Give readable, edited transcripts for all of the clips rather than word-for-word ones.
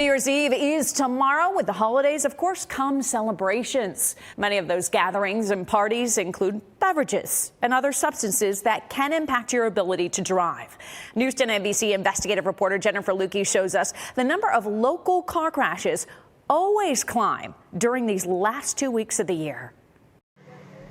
New Year's Eve is tomorrow. With the holidays, of course, come celebrations. Many of those gatherings and parties include beverages and other substances that can impact your ability to drive. News 10 NBC investigative reporter Jennifer Lukey shows us the number of local car crashes always climb during these last 2 weeks of the year.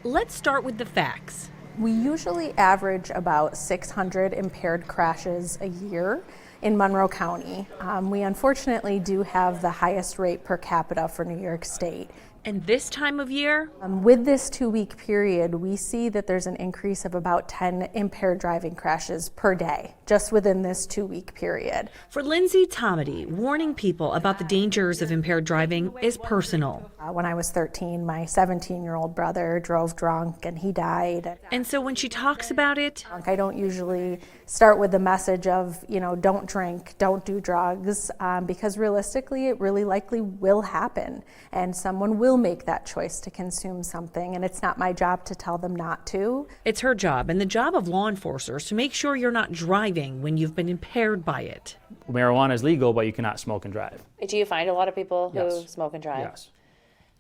Let's start with the facts. We usually average about 600 impaired crashes a year in Monroe County. We unfortunately do have the highest rate per capita for New York State. And this time of year? With this 2-week period, we see that there's an increase of about 10 impaired driving crashes per day, just within this 2-week period. For Lindsay Tomidy, warning people about the dangers of impaired driving is personal. When I was 13, my 17-year-old brother drove drunk and he died. And so when she talks about it, I don't usually start with the message of, don't drink, don't do drugs, because realistically, it really likely will happen. And someone will make that choice to consume something, and it's not my job to tell them not to. It's her job and the job of law enforcers to make sure you're not driving when you've been impaired by it. Marijuana is legal, but you cannot smoke and drive. Do you find a lot of people who Yes. smoke and drive? Yes.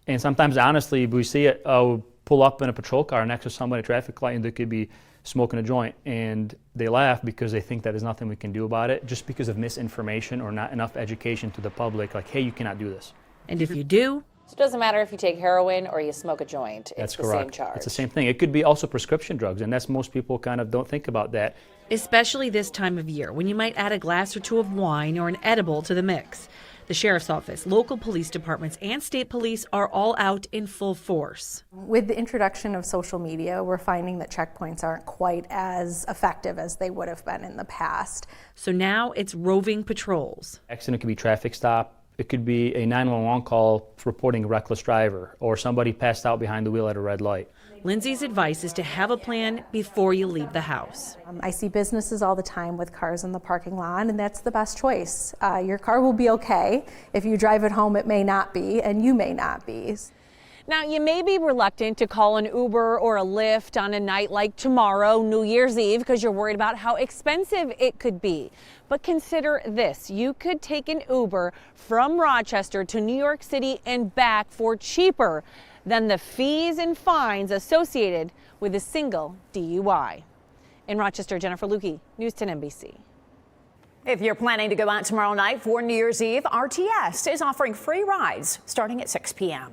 And sometimes, honestly, we see it, pull up in a patrol car next to somebody at a traffic light and they could be smoking a joint, and they laugh because they think that there's nothing we can do about it, just because of misinformation or not enough education to the public, like, hey, you cannot do this. And if you do, So it doesn't matter if you take heroin or you smoke a joint. That's It's the correct. same charge. It's the same thing. It could be also prescription drugs, and that's most people kind of don't think about that. especially this time of year when you might add a glass or two of wine or an edible to the mix. The sheriff's office, local police departments, and state police are all out in full force. With the introduction of social media, we're finding that checkpoints aren't quite as effective as they would have been in the past. So now it's roving patrols. Accident could be traffic stop. It could be a 911 call reporting a reckless driver or somebody passed out behind the wheel at a red light. Lindsay's advice is to have a plan before you leave the house. I see businesses all the time with cars in the parking lot, and that's the best choice. Your car will be okay. If you drive it home, it may not be, and you may not be. Now, you may be reluctant to call an Uber or a Lyft on a night like tomorrow, New Year's Eve, because you're worried about how expensive it could be. But consider this. You could take an Uber from Rochester to New York City and back for cheaper than the fees and fines associated with a single DUI. In Rochester, Jennifer Lukey, News 10 NBC. If you're planning to go out tomorrow night for New Year's Eve, RTS is offering free rides starting at 6 p.m.